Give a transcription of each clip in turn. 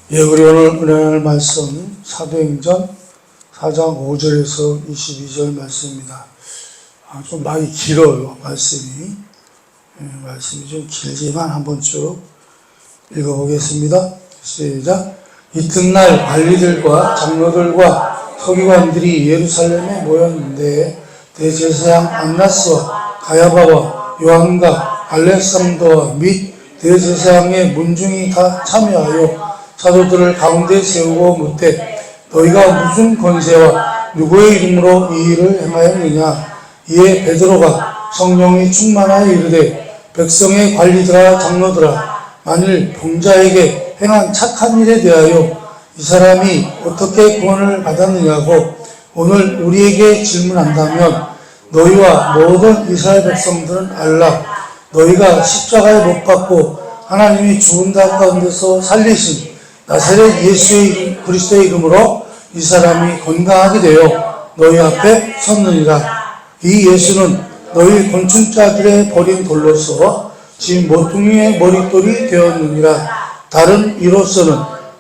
우리 오늘 은혜할 말씀 사도행전 4장 5절에서 22절 말씀입니다. 좀 많이 길어요, 말씀이. 말씀이 좀 길지만 한번 쭉 읽어보겠습니다. 시작. 이튿날 관리들과 장로들과 서기관들이 예루살렘에 모였는데 대제사장 안나스와 가야바와 요한과 알렉산더와 및 대제사장의 문중이 다 참여하여 사도들을 가운데 세우고 묻되 너희가 무슨 권세와 누구의 이름으로 이 일을 행하였느냐. 이에 베드로가 성령이 충만하여 이르되 백성의 관리들아 장로들아 만일 병자에게 행한 착한 일에 대하여 이 사람이 어떻게 구원을 받았느냐고 오늘 우리에게 질문한다면 너희와 모든 이스라엘 백성들은 알라. 너희가 십자가에 못 박고 하나님이 죽은 자 가운데서 살리신 나사렛 예수의 그리스도의 이름으로 이 사람이 건강하게 되어 너희 앞에 섰느니라. 이 예수는 너희 곤충자들의 버린 돌로서 지금 모퉁이의 머릿돌이 되었느니라. 다른 이로서는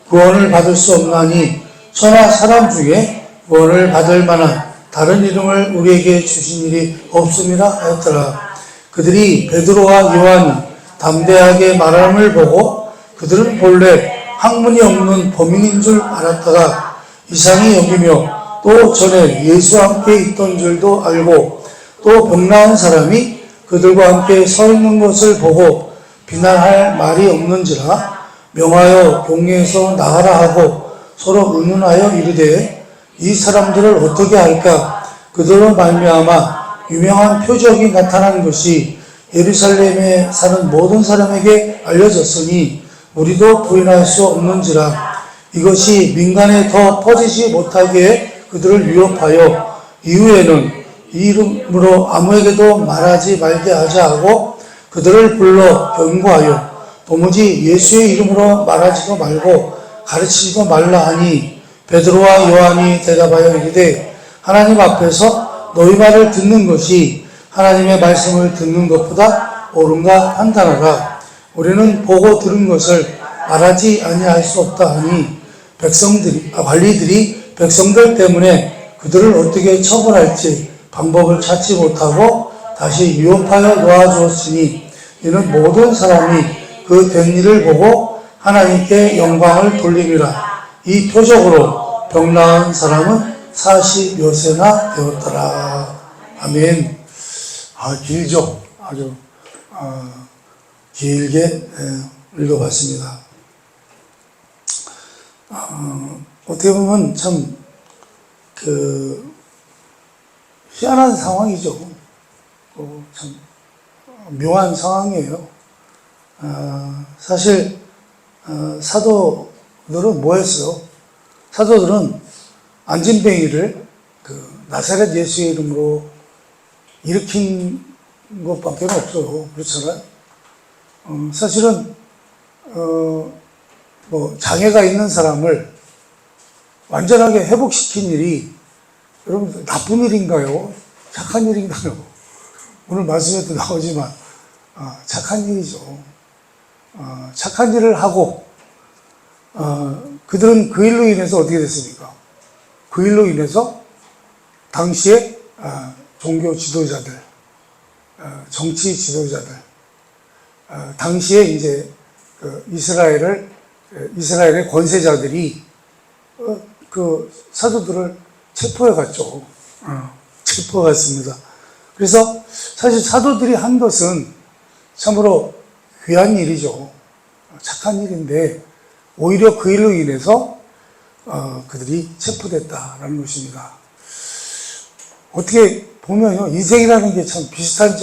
구원을 받을 수 없나니 천하 사람 중에 구원을 받을 만한 다른 이름을 우리에게 주신 일이 없음이라 하였더라. 그들이 베드로와 요한이 담대하게 말함을 보고 그들은 본래 학문이 없는 범인인 줄 알았다가 이상히 여기며 또 전에 예수와 함께 있던 줄도 알고 또 병나은 사람이 그들과 함께 서 있는 것을 보고 비난할 말이 없는지라 명하여 공회에서 나가라 하고 서로 의논하여 이르되 이 사람들을 어떻게 할까. 그들로 말미암아 유명한 표적이 나타난 것이 예루살렘에 사는 모든 사람에게 알려졌으니 우리도 부인할 수 없는지라. 이것이 민간에 더 퍼지지 못하게 그들을 위협하여 이후에는 이 이름으로 아무에게도 말하지 말게 하자 하고 그들을 불러 경고하여 도무지 예수의 이름으로 말하지도 말고 가르치지도 말라 하니 베드로와 요한이 대답하여 이르되 하나님 앞에서 너희 말을 듣는 것이 하나님의 말씀을 듣는 것보다 옳은가 판단하라. 우리는 보고 들은 것을 말하지 아니할 수 없다 하니 관리들이 백성들 때문에 그들을 어떻게 처벌할지 방법을 찾지 못하고 다시 위협하여 놓아주었으니 이는 모든 사람이 그 된 일을 보고 하나님께 영광을 돌림이라. 이 표적으로 병 나은 사람은 40여 세나 되었더라. 아멘. 길죠. 아주 길게 읽어봤습니다. 어떻게 보면 참 희한한 상황이죠. 참 묘한 상황이에요. 사실 사도들은 뭐였어요? 사도들은 안진뱅이를 나사렛 예수의 이름으로 일으킨 것밖에 없어요. 그렇잖아요. 사실은 장애가 있는 사람을 완전하게 회복시킨 일이 여러분 나쁜 일인가요? 착한 일인가요? 오늘 말씀에도 나오지만 착한 일이죠. 착한 일을 하고 그들은 그 일로 인해서 어떻게 됐습니까? 그 일로 인해서 당시에 종교 지도자들, 정치 지도자들, 당시에 이제 이스라엘의 권세자들이 그 사도들을 체포해 갔죠. 체포해 갔습니다. 그래서 사실 사도들이 한 것은 참으로 귀한 일이죠. 착한 일인데 오히려 그 일로 인해서 그들이 체포됐다라는 것입니다. 어떻게 보면요, 인생이라는 게 참 비슷한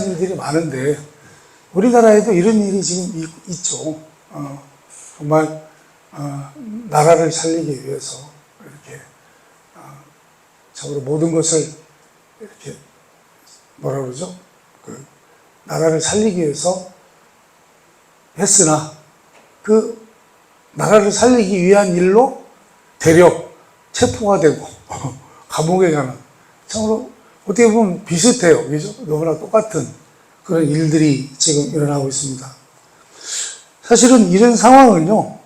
일들이 많은데 우리나라에도 이런 일이 지금 있죠. 정말 나라를 살리기 위해서 이렇게 참으로 모든 것을 이렇게 뭐라 그러죠? 나라를 살리기 위해서 했으나 그 나라를 살리기 위한 일로 대력 체포가 되고 감옥에 가는, 참으로 어떻게 보면 비슷해요. 그죠? 너무나 똑같은 그런 일들이 지금 일어나고 있습니다. 사실은 이런 상황은요,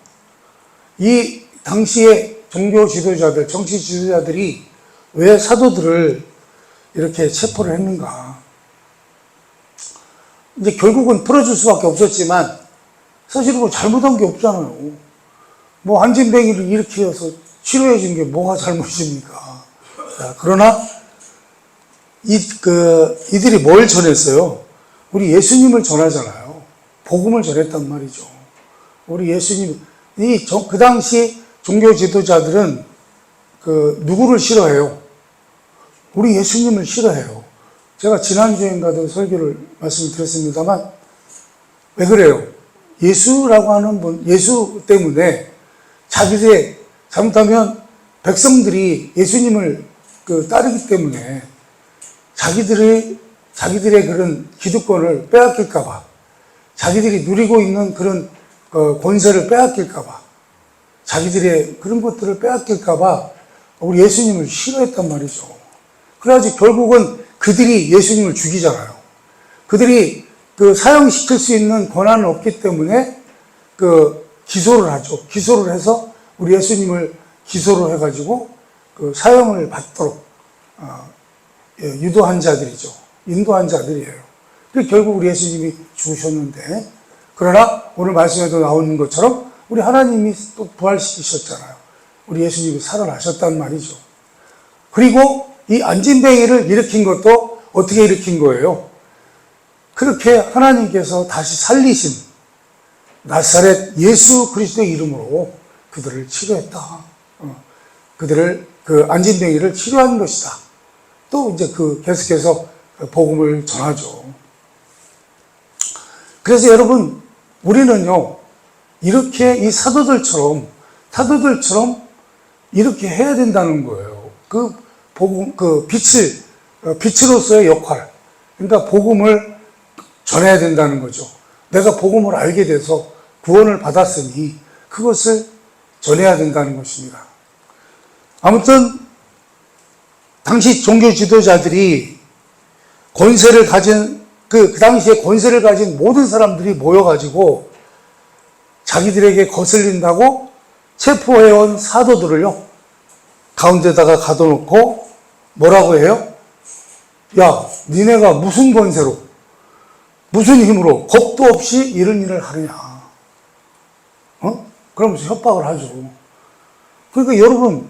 이 당시의 종교 지도자들, 정치 지도자들이 왜 사도들을 이렇게 체포를 했는가? 이제 결국은 풀어줄 수밖에 없었지만 사실은 뭐 잘못한 게 없잖아요. 뭐 안진뱅이를 일으켜서 치료해 준 게 뭐가 잘못입니까? 자, 그러나 이들이 뭘 전했어요? 우리 예수님을 전하잖아요. 복음을 전했단 말이죠. 우리 예수님, 그 당시 종교 지도자들은 누구를 싫어해요? 우리 예수님을 싫어해요. 제가 지난주인가도 설교를 말씀을 드렸습니다만, 왜 그래요? 예수라고 하는 분, 예수 때문에 자기들의, 잘못하면 백성들이 예수님을 따르기 때문에 자기들의 그런 기득권을 빼앗길까봐, 자기들이 누리고 있는 그런 권세를 빼앗길까봐, 자기들의 그런 것들을 빼앗길까봐 우리 예수님을 싫어했단 말이죠. 그래가지고 결국은 그들이 예수님을 죽이잖아요. 그들이 사형시킬 수 있는 권한은 없기 때문에 기소를 하죠. 기소를 해서 우리 예수님을 기소를 해가지고 사형을 받도록 유도한 자들이죠. 인도한 자들이에요. 그래서 결국 우리 예수님이 죽으셨는데, 그러나 오늘 말씀에도 나오는 것처럼 우리 하나님이 또 부활시키셨잖아요. 우리 예수님이 살아나셨단 말이죠. 그리고 이 안진뱅이를 일으킨 것도 어떻게 일으킨 거예요? 그렇게 하나님께서 다시 살리신 나사렛 예수 그리스도의 이름으로 그들을 치료했다. 그들을 안진뱅이를 치료한 것이다. 또 이제 계속해서 복음을 전하죠. 그래서 여러분, 우리는요, 이렇게 이 사도들처럼 이렇게 해야 된다는 거예요. 복음, 빛으로서의 역할. 그러니까 복음을 전해야 된다는 거죠. 내가 복음을 알게 돼서 구원을 받았으니 그것을 전해야 된다는 것입니다. 아무튼 당시 종교 지도자들이 권세를 가진 그 당시에 권세를 가진 모든 사람들이 모여가지고 자기들에게 거슬린다고 체포해온 사도들을요 가운데다가 가둬놓고 뭐라고 해요? 야, 니네가 무슨 권세로, 무슨 힘으로 겁도 없이 이런 일을 하느냐? 그러면서 협박을 하죠. 그러니까 여러분,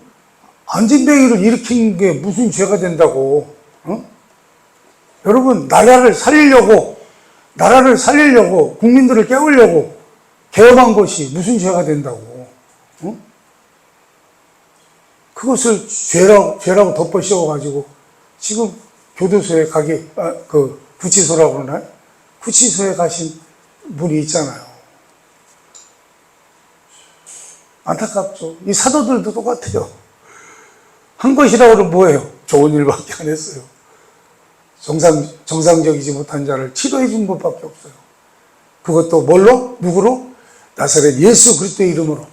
안진뱅이를 일으킨 게 무슨 죄가 된다고? 여러분, 나라를 살리려고 국민들을 깨우려고 계엄한 것이 무슨 죄가 된다고? 그것을 죄라고 덮어 씌워가지고 지금 교도소에 구치소라고 그러나요? 구치소에 가신 분이 있잖아요. 안타깝죠. 이 사도들도 똑같아요. 한 것이라고 하면 뭐예요? 좋은 일밖에 안 했어요. 정상적이지 못한 자를 치료해 준 것밖에 없어요. 그것도 뭘로? 누구로? 나사렛 예수 그리스도의 이름으로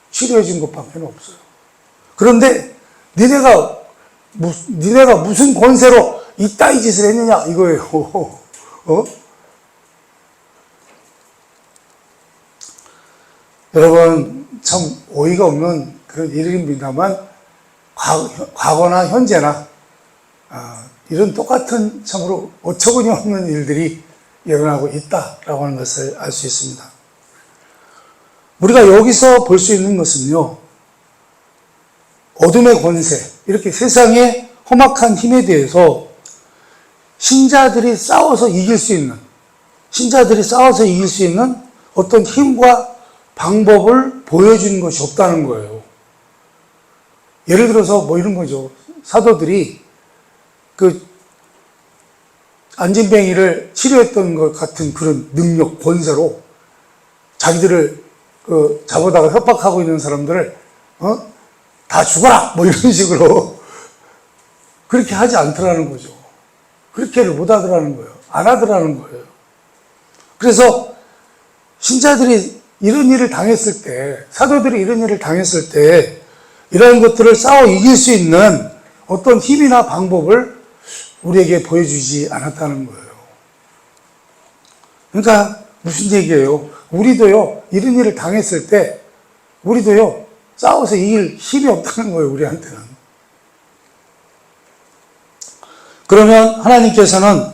치료해 준 것밖에 없어요. 그런데 니네가 무슨 권세로 이따위 짓을 했느냐 이거예요. 여러분, 참 어이가 없는 그런 일입니다만 과거나 현재나 이런 똑같은 참으로 어처구니 없는 일들이 일어나고 있다라고 하는 것을 알 수 있습니다. 우리가 여기서 볼 수 있는 것은요, 어둠의 권세, 이렇게 세상의 험악한 힘에 대해서 신자들이 싸워서 이길 수 있는 어떤 힘과 방법을 보여주는 것이 없다는 거예요. 예를 들어서 뭐 이런 거죠. 사도들이 안진뱅이를 치료했던 것 같은 그런 능력, 권세로 자기들을 잡아다가 협박하고 있는 사람들을 다 죽어라! 뭐 이런 식으로 그렇게 하지 않더라는 거죠. 그렇게를 못 하더라는 거예요. 안 하더라는 거예요. 그래서 신자들이 이런 일을 당했을 때, 사도들이 이런 일을 당했을 때 이런 것들을 싸워 이길 수 있는 어떤 힘이나 방법을 우리에게 보여주지 않았다는 거예요. 그러니까 무슨 얘기예요? 우리도요, 이런 일을 당했을 때 우리도요, 싸워서 이길 힘이 없다는 거예요, 우리한테는. 그러면 하나님께서는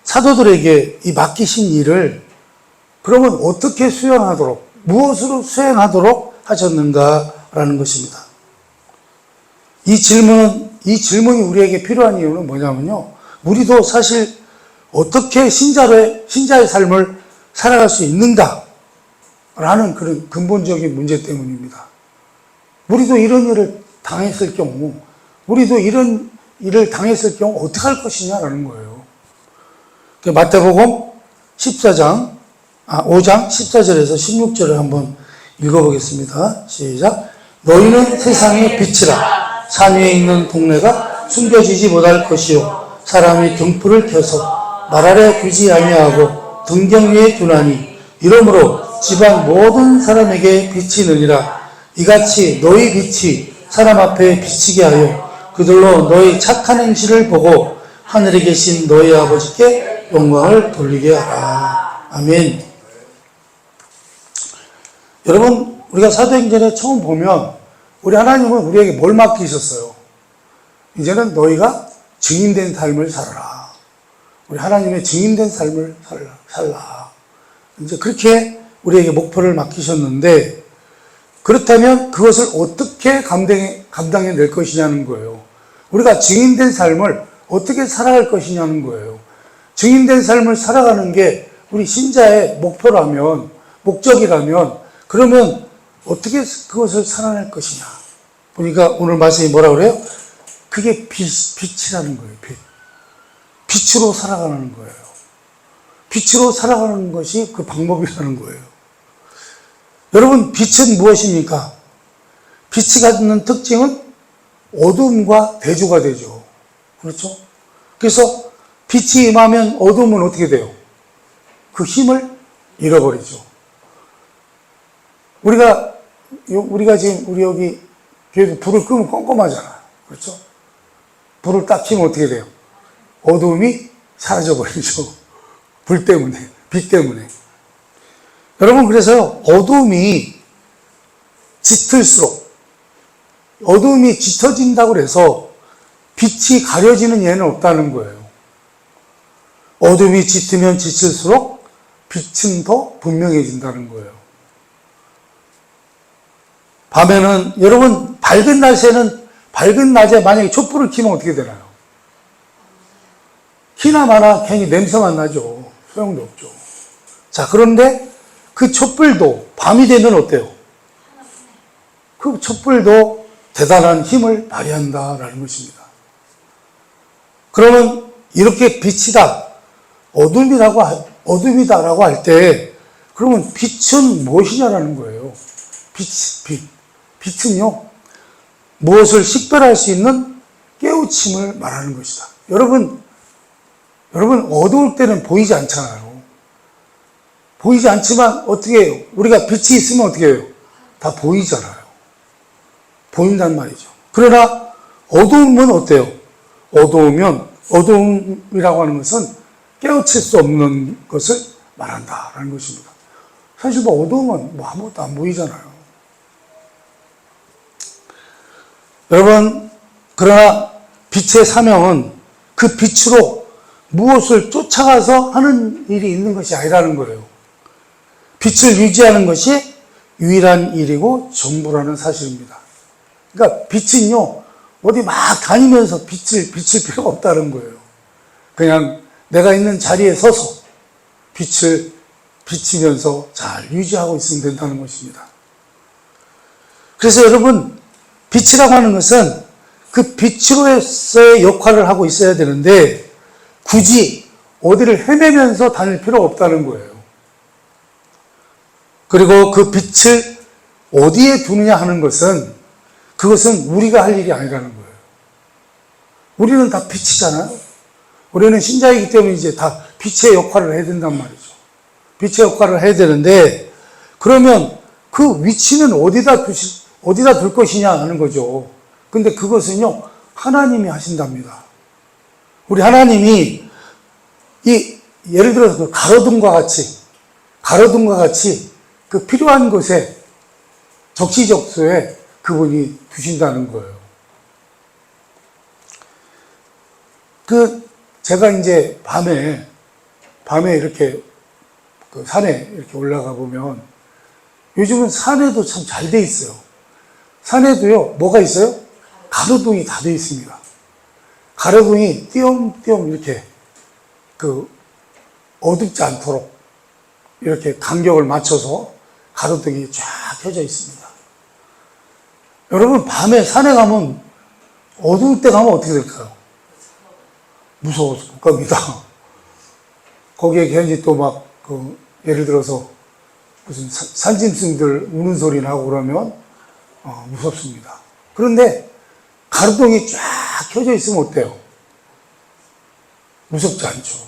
사도들에게 이 맡기신 일을 그러면 어떻게 수행하도록, 무엇으로 수행하도록 하셨는가라는 것입니다. 이 질문이 우리에게 필요한 이유는 뭐냐면요. 우리도 사실 어떻게 신자의 삶을 살아갈 수 있는가라는 그런 근본적인 문제 때문입니다. 우리도 이런 일을 당했을 경우 어떻게 할 것이냐라는 거예요. 마태복음 5장 14절에서 16절을 한번 읽어보겠습니다. 시작. 너희는 세상의 빛이라. 산 위에 있는 동네가 숨겨지지 못할 것이요 사람이 등불을 켜서 날 아래 두지 아니하고 등경 위에 두나니 이러므로 집안 모든 사람에게 빛이 느니라. 이같이 너희 빛이 사람 앞에 비치게 하여 그들로 너희 착한 행실을 보고 하늘에 계신 너희 아버지께 영광을 돌리게 하라. 아멘. 여러분, 우리가 사도행전에 처음 보면 우리 하나님은 우리에게 뭘 맡기셨어요? 이제는 너희가 증인된 삶을 살아라. 우리 하나님의 증인된 삶을 살라. 이제 그렇게 우리에게 목표를 맡기셨는데, 그렇다면 그것을 어떻게 감당해낼 것이냐는 거예요. 우리가 증인된 삶을 어떻게 살아갈 것이냐는 거예요. 증인된 삶을 살아가는 게 우리 신자의 목적이라면, 그러면 어떻게 그것을 살아낼 것이냐. 보니까 오늘 말씀이 뭐라 그래요? 그게 빛이라는 거예요. 빛으로 살아가는 거예요. 빛으로 살아가는 것이 그 방법이라는 거예요. 여러분, 빛은 무엇입니까? 빛이 갖는 특징은 어둠과 대조가 되죠. 그렇죠? 그래서 빛이 임하면 어둠은 어떻게 돼요? 그 힘을 잃어버리죠. 우리가 지금 우리 여기 교회에서 불을 끄면 껌껌하잖아요. 그렇죠? 불을 딱 켜면 어떻게 돼요? 어둠이 사라져버리죠. 불 때문에, 빛 때문에. 여러분, 그래서 어둠이 짙을수록, 어둠이 짙어진다고 해서 빛이 가려지는 예는 없다는 거예요. 어둠이 짙으면 짙을수록 빛은 더 분명해진다는 거예요. 밤에는, 여러분, 밝은 낮에 만약에 촛불을 켜면 어떻게 되나요? 키나 마나 괜히 냄새만 나죠. 소용도 없죠. 자, 그런데 그 촛불도 밤이 되면 어때요? 그 촛불도 대단한 힘을 발휘한다라는 것입니다. 그러면 이렇게 빛이다, 어둠이다라고 할 때, 그러면 빛은 무엇이냐라는 거예요. 빛은요, 무엇을 식별할 수 있는 깨우침을 말하는 것이다. 여러분, 어두울 때는 보이지 않잖아요. 보이지 않지만 어떻게 해요? 우리가 빛이 있으면 어떻게 해요? 다 보이잖아요. 보인단 말이죠. 그러나 어두움은 어때요? 어두움이라고 하는 것은 깨우칠 수 없는 것을 말한다라는 것입니다. 사실 어두움은 아무것도 안 보이잖아요. 여러분, 그러나 빛의 사명은 그 빛으로 무엇을 쫓아가서 하는 일이 있는 것이 아니라는 거예요. 빛을 유지하는 것이 유일한 일이고 전부라는 사실입니다. 그러니까 빛은요, 어디 막 다니면서 비칠 필요가 없다는 거예요. 그냥 내가 있는 자리에 서서 빛을 비치면서 잘 유지하고 있으면 된다는 것입니다. 그래서 여러분, 빛이라고 하는 것은 그 빛으로서의 역할을 하고 있어야 되는데 굳이 어디를 헤매면서 다닐 필요가 없다는 거예요. 그리고 그 빛을 어디에 두느냐 하는 것은 그것은 우리가 할 일이 아니라는 거예요. 우리는 다 빛이잖아요. 우리는 신자이기 때문에 이제 다 빛의 역할을 해야 된단 말이죠. 빛의 역할을 해야 되는데 그러면 그 위치는 어디다 둘 것이냐 하는 거죠. 근데 그것은요, 하나님이 하신답니다. 우리 하나님이 예를 들어서 그 가로등과 같이 그 필요한 곳에 적시적소에 그분이 두신다는 거예요. 제가 이제 밤에 이렇게 산에 이렇게 올라가 보면 요즘은 산에도 참 잘 돼 있어요. 산에도요, 뭐가 있어요? 가로등이 다 돼 있습니다. 가로등이 띄엄띄엄 이렇게 어둡지 않도록 이렇게 간격을 맞춰서 가로등이 쫙 켜져 있습니다. 여러분, 밤에 산에 가면 어두울 때 가면 어떻게 될까요? 무서워서 못 갑니다. 거기에 괜히 또 예를 들어서 무슨 산짐승들 우는 소리 나고 그러면 무섭습니다. 그런데 가로등이 쫙 켜져 있으면 어때요? 무섭지 않죠.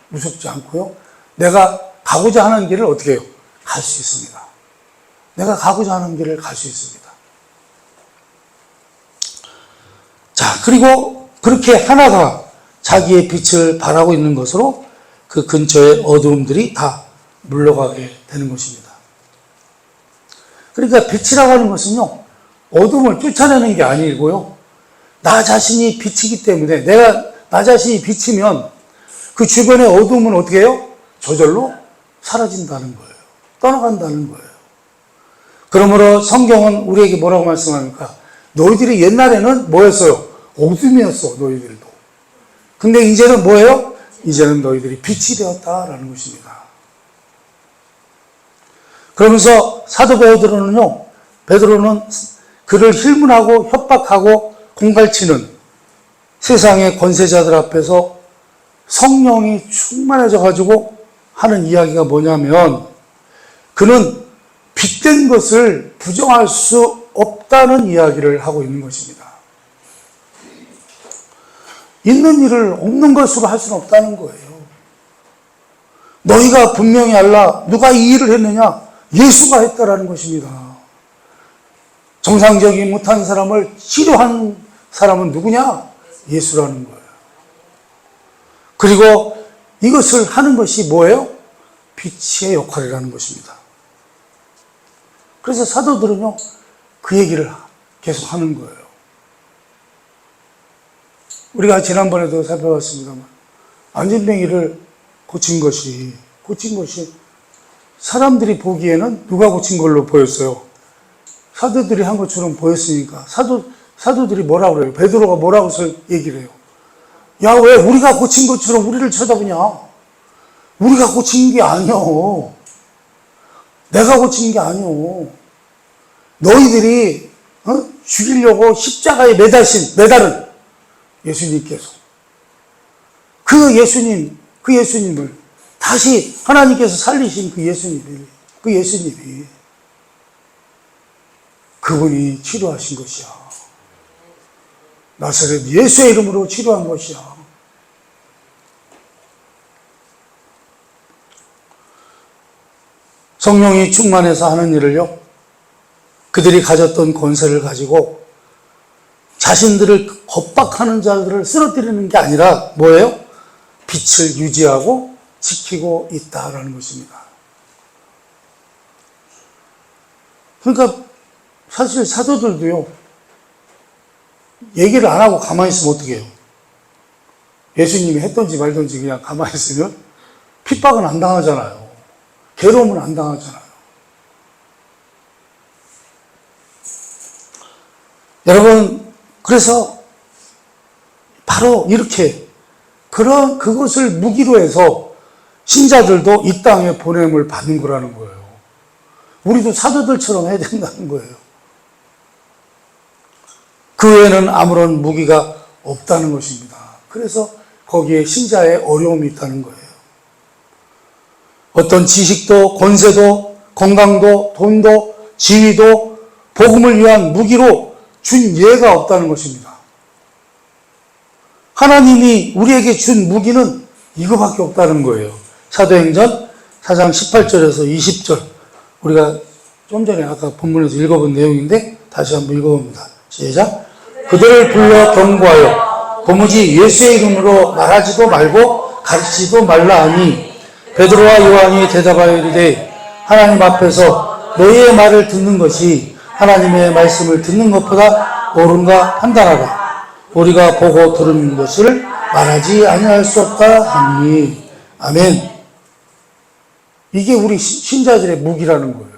무섭지 않고요. 내가 가고자 하는 길을 어떻게 해요? 갈 수 있습니다. 내가 가고자 하는 길을 갈 수 있습니다. 자, 그리고 그렇게 하나가 자기의 빛을 발하고 있는 것으로 그 근처의 어두움들이 다 물러가게 되는 것입니다. 그러니까 빛이라고 하는 것은요, 어둠을 쫓아내는 게 아니고요, 나 자신이 빛이기 때문에 나 자신이 빛이면 그 주변의 어둠은 어떻게 해요? 저절로 사라진다는 거예요. 떠나간다는 거예요. 그러므로 성경은 우리에게 뭐라고 말씀합니까? 너희들이 옛날에는 뭐였어요? 어둠이었어, 너희들도. 근데 이제는 뭐예요? 이제는 너희들이 빛이 되었다라는 것입니다. 그러면서 사도 베드로는 그를 힐문하고 협박하고 공갈치는 세상의 권세자들 앞에서 성령이 충만해져 가지고 하는 이야기가 뭐냐면, 그는 빛된 것을 부정할 수 없다는 이야기를 하고 있는 것입니다. 있는 일을 없는 것으로 할 수는 없다는 거예요. 너희가 분명히 알라. 누가 이 일을 했느냐? 예수가 했다라는 것입니다. 정상적인 못한 사람을 치료한 사람은 누구냐? 예수라는 거예요. 그리고 이것을 하는 것이 뭐예요? 빛의 역할이라는 것입니다. 그래서 사도들은요, 그 얘기를 계속 하는 거예요. 우리가 지난번에도 살펴봤습니다만, 안진뱅이를 고친 것이 사람들이 보기에는 누가 고친 걸로 보였어요? 사도들이 한 것처럼 보였으니까 사도들이 뭐라고 그래요? 베드로가 뭐라고 얘기를 해요? 야, 왜 우리가 고친 것처럼 우리를 쳐다보냐? 우리가 고친 게 아니오. 내가 고친 게 아니오. 너희들이 죽이려고 십자가에 매달은 예수님께서 그 예수님을 다시 하나님께서 살리신 그 예수님이 그분이 치료하신 것이야. 나사렛 예수의 이름으로 치료한 것이야. 성령이 충만해서 하는 일을요, 그들이 가졌던 권세를 가지고 자신들을 겁박하는 자들을 쓰러뜨리는 게 아니라 뭐예요? 빛을 유지하고 지키고 있다라는 것입니다. 그러니까 사실 사도들도요, 얘기를 안 하고 가만히 있으면 어떻게 해요? 예수님이 했던지 말던지 그냥 가만히 있으면 핍박은 안 당하잖아요. 괴로움은 안 당하잖아요. 여러분, 그래서 바로 이렇게 그것을 무기로 해서 신자들도 이 땅에 보냄을 받는 거라는 거예요. 우리도 사도들처럼 해야 된다는 거예요. 그 외에는 아무런 무기가 없다는 것입니다. 그래서 거기에 신자의 어려움이 있다는 거예요. 어떤 지식도, 권세도, 건강도, 돈도, 지위도 복음을 위한 무기로 준 예가 없다는 것입니다. 하나님이 우리에게 준 무기는 이거밖에 없다는 거예요. 사도행전 4장 18절에서 20절, 우리가 좀 전에 아까 본문에서 읽어본 내용인데 다시 한번 읽어봅니다. 시작. 그들을 불러 경고하여 도무지 예수의 이름으로 말하지도 말고 가르치지도 말라 하니, 베드로와 요한이 대답하여 이르되 하나님 앞에서 너희의 말을 듣는 것이 하나님의 말씀을 듣는 것보다 옳은가 판단하라. 우리가 보고 들은 것을 말하지 아니할 수 없다 하니. 아멘. 이게 우리 신자들의 무기라는 거예요.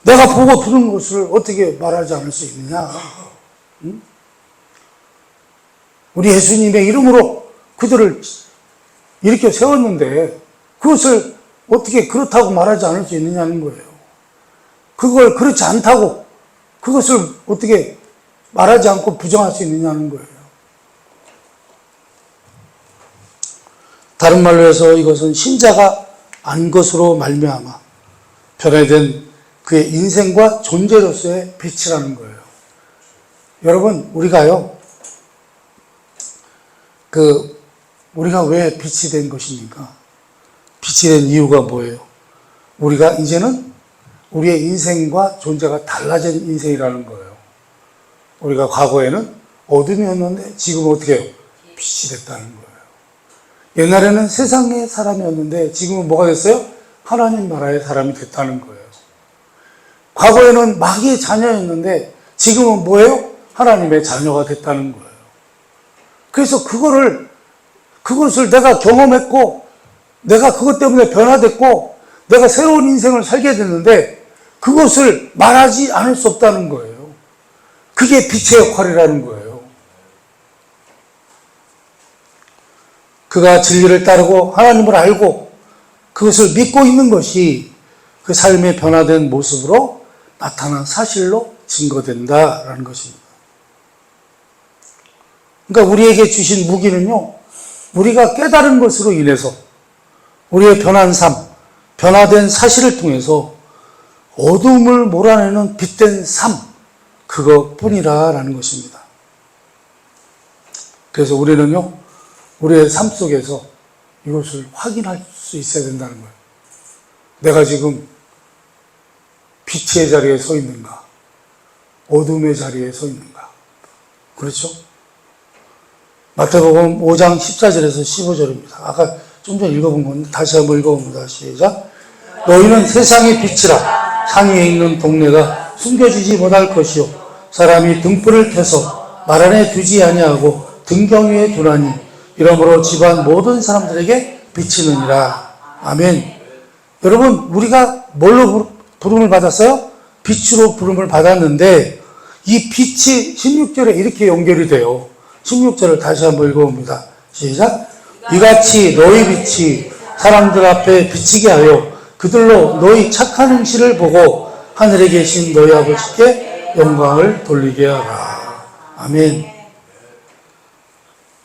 내가 보고 들은 것을 어떻게 말하지 않을 수 있느냐. 응? 우리 예수님의 이름으로 그들을 이렇게 세웠는데 그것을 어떻게 그렇다고 말하지 않을 수 있느냐는 거예요. 그걸 그렇지 않다고 그것을 어떻게 말하지 않고 부정할 수 있느냐는 거예요. 다른 말로 해서 이것은 신자가 안 것으로 말미암아 변화된 그의 인생과 존재로서의 빛이라는 거예요. 여러분, 우리가요, 우리가 왜 빛이 된 것입니까? 빛이 된 이유가 뭐예요? 우리가 이제는 우리의 인생과 존재가 달라진 인생이라는 거예요. 우리가 과거에는 어둠이었는데 지금은 어떻게 해요? 빛이 됐다는 거예요. 옛날에는 세상의 사람이었는데 지금은 뭐가 됐어요? 하나님 나라의 사람이 됐다는 거예요. 과거에는 마귀의 자녀였는데 지금은 뭐예요? 하나님의 자녀가 됐다는 거예요. 그래서 그것을 내가 경험했고 내가 그것 때문에 변화됐고 내가 새로운 인생을 살게 됐는데 그것을 말하지 않을 수 없다는 거예요. 그게 빛의 역할이라는 거예요. 그가 진리를 따르고 하나님을 알고 그것을 믿고 있는 것이 그 삶의 변화된 모습으로 나타난 사실로 증거된다라는 것입니다. 그러니까 우리에게 주신 무기는요, 우리가 깨달은 것으로 인해서 우리의 변한 삶, 변화된 사실을 통해서 어둠을 몰아내는 빛된 삶, 그것뿐이라는 것입니다. 그래서 우리는요, 우리의 삶 속에서 이것을 확인할 수 있어야 된다는 거예요. 내가 지금 빛의 자리에 서 있는가? 어둠의 자리에 서 있는가? 그렇죠? 마태복음 5장 14절에서 15절입니다. 아까 좀 전에 읽어본 건데 다시 한번 읽어봅니다. 시작. 너희는 세상의 빛이라. 상위에 있는 동네가 숨겨지지 못할 것이요 사람이 등불을 켜서 말 안에 두지 아니하고 등경 위에 두나니 이러므로 집안 모든 사람들에게 비치느니라. 아멘. 여러분, 우리가 뭘로 부름을 받았어요? 빛으로 부름을 받았는데 이 빛이 16절에 이렇게 연결이 돼요. 16절을 다시 한번 읽어봅니다. 시작. 이같이 너희 빛이 사람들 앞에 비치게 하여 그들로 너희 착한 행실을 보고 하늘에 계신 너희 아버지께 영광을 돌리게 하라. 아멘.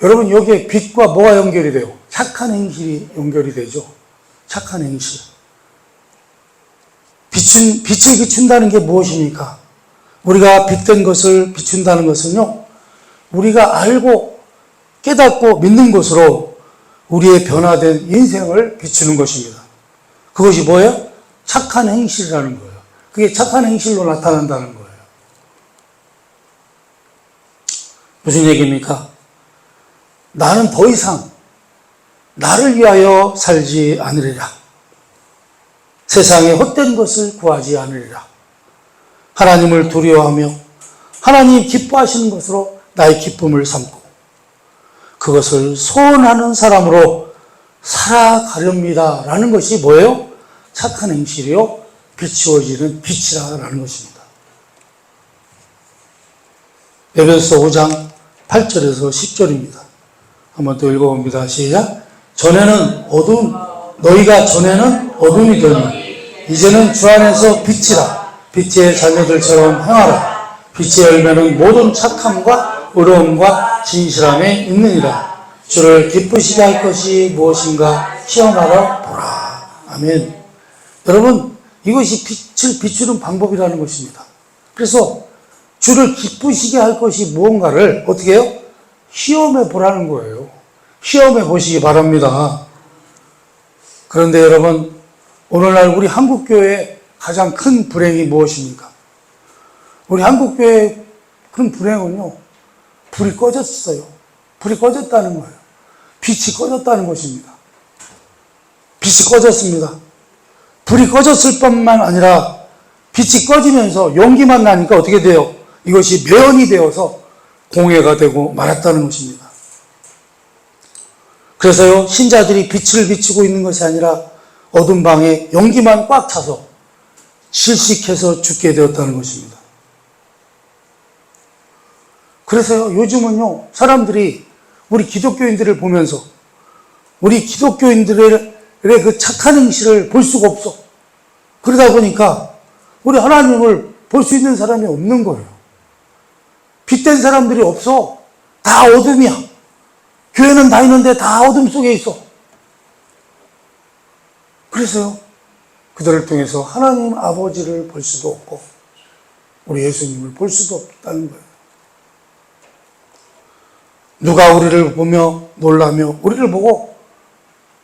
여러분, 여기에 빛과 뭐가 연결이 돼요? 착한 행실이 연결이 되죠. 착한 행실. 빛을 비춘다는 게 무엇입니까? 우리가 빛된 것을 비춘다는 것은요, 우리가 알고 깨닫고 믿는 것으로 우리의 변화된 인생을 비추는 것입니다. 그것이 뭐예요? 착한 행실이라는 거예요. 그게 착한 행실로 나타난다는 거예요. 무슨 얘기입니까? 나는 더 이상 나를 위하여 살지 않으리라. 세상에 헛된 것을 구하지 않으리라. 하나님을 두려워하며 하나님 기뻐하시는 것으로 나의 기쁨을 삼고 그것을 소원하는 사람으로 살아가렵니다. 라는 것이 뭐예요? 착한 행실이요 비추어지는 빛이라는 것입니다. 에베소 5장 8절에서 10절입니다. 한번 또 읽어봅니다. 시작. 너희가 전에는 어둠이더니 이제는 주 안에서 빛이라. 빛의 자녀들처럼 행하라. 빛의 열매는 모든 착함과 의로움과 진실함에 있느니라. 주를 기쁘시게 할 것이 무엇인가 시험하러 보라. 아멘. 여러분, 이것이 빛을 비추는 방법이라는 것입니다. 그래서 주를 기쁘시게 할 것이 무언가를 어떻게 해요? 시험해 보라는 거예요. 시험해 보시기 바랍니다. 그런데 여러분, 오늘날 우리 한국교회의 가장 큰 불행이 무엇입니까? 우리 한국교회의 큰 불행은요, 불이 꺼졌어요. 불이 꺼졌다는 거예요. 빛이 꺼졌다는 것입니다. 빛이 꺼졌습니다. 불이 꺼졌을 뿐만 아니라 빛이 꺼지면서 연기만 나니까 어떻게 돼요? 이것이 매연이 되어서 공해가 되고 말았다는 것입니다. 그래서요, 신자들이 빛을 비추고 있는 것이 아니라 어둠 방에 연기만 꽉 차서 실식해서 죽게 되었다는 것입니다. 그래서요, 요즘은요, 사람들이 우리 기독교인들을 보면서 우리 기독교인들의 그 착한 행실을 볼 수가 없어. 그러다 보니까 우리 하나님을 볼 수 있는 사람이 없는 거예요. 빛된 사람들이 없어. 다 어둠이야. 교회는 다니는데 다 어둠 속에 있어. 그래서요, 그들을 통해서 하나님 아버지를 볼 수도 없고 우리 예수님을 볼 수도 없다는 거예요. 누가 우리를 보며 놀라며 우리를 보고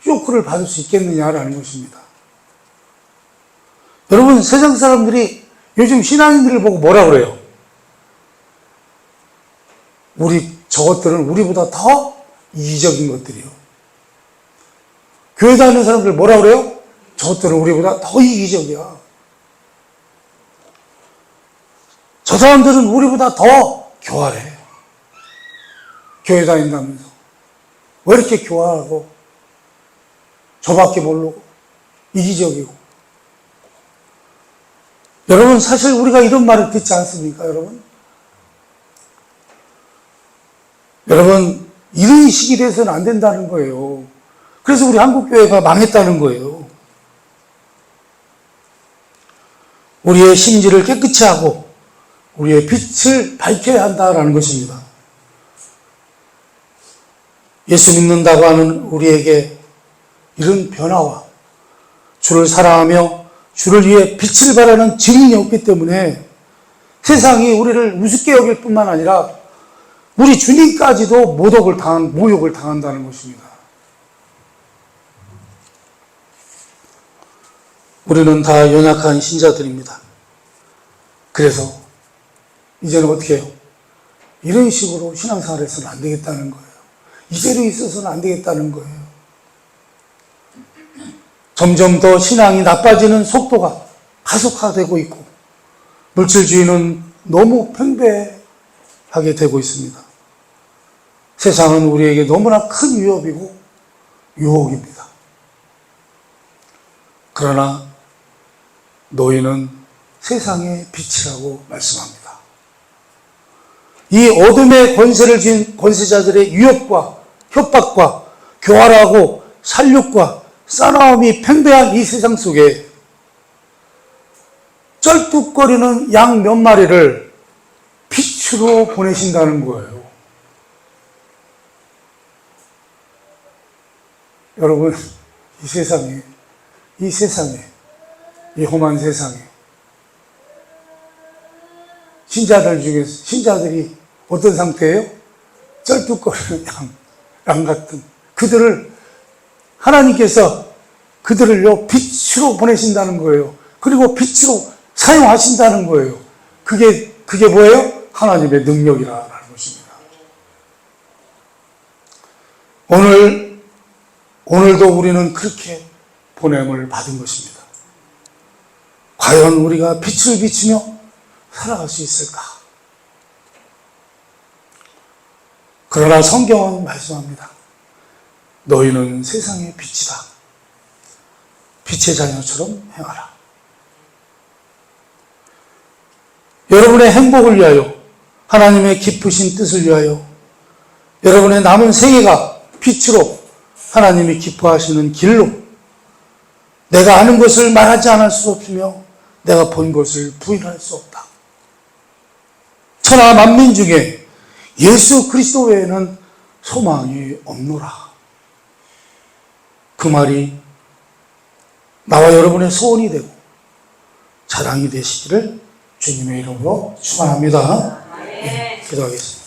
쇼크를 받을 수 있겠느냐라는 것입니다. 여러분, 세상 사람들이 요즘 신앙인들을 보고 뭐라 그래요? 저것들은 우리보다 더 이기적인 것들이요. 교회 다니는 사람들 뭐라 그래요? 저것들은 우리보다 더 이기적이야. 저 사람들은 우리보다 더 교활해. 교회 다닌다면서. 왜 이렇게 교활하고 저밖에 모르고 이기적이고. 여러분, 사실 우리가 이런 말을 듣지 않습니까, 여러분? 여러분, 이런 식이 돼서는 안 된다는 거예요. 그래서 우리 한국교회가 망했다는 거예요. 우리의 심지를 깨끗이 하고 우리의 빛을 밝혀야 한다는 것입니다. 예수 믿는다고 하는 우리에게 이런 변화와 주를 사랑하며 주를 위해 빛을 발하는 증인이 없기 때문에 세상이 우리를 우습게 여길 뿐만 아니라 우리 주님까지도 모욕을 당한다는 것입니다. 우리는 다 연약한 신자들입니다. 그래서 이제는 어떻게 해요? 이런 식으로 신앙생활을 해서는 안 되겠다는 거예요. 이대로 있어서는 안 되겠다는 거예요. 점점 더 신앙이 나빠지는 속도가 가속화되고 있고 물질주의는 너무 팽배하게 되고 있습니다. 세상은 우리에게 너무나 큰 위협이고 유혹입니다. 그러나 너희는 세상의 빛이라고 말씀합니다. 이 어둠의 권세를 쥔 권세자들의 유혹과 협박과 교활하고 살육과 싸나움이 팽배한 이 세상 속에 쩔뚝거리는 양 몇 마리를 빛으로 보내신다는 거예요. 여러분, 이 세상에, 이 험한 세상에 신자들이 어떤 상태예요? 쩔뚝거리는 양 같은 그들을 하나님께서 그들을요 빛으로 보내신다는 거예요. 그리고 빛으로 사용하신다는 거예요. 그게 뭐예요? 하나님의 능력이라는 것입니다. 오늘도 우리는 그렇게 보냄을 받은 것입니다. 과연 우리가 빛을 비추며 살아갈 수 있을까? 그러나 성경은 말씀합니다. 너희는 세상의 빛이다. 빛의 자녀처럼 행하라. 여러분의 행복을 위하여, 하나님의 기쁘신 뜻을 위하여, 여러분의 남은 생애가 빛으로 하나님이 기뻐하시는 길로 내가 아는 것을 말하지 않을 수 없으며 내가 본 것을 부인할 수 없다. 천하 만민 중에 예수 그리스도 외에는 소망이 없노라. 그 말이 나와 여러분의 소원이 되고 자랑이 되시기를 주님의 이름으로 축원합니다. 네, 기도하겠습니다.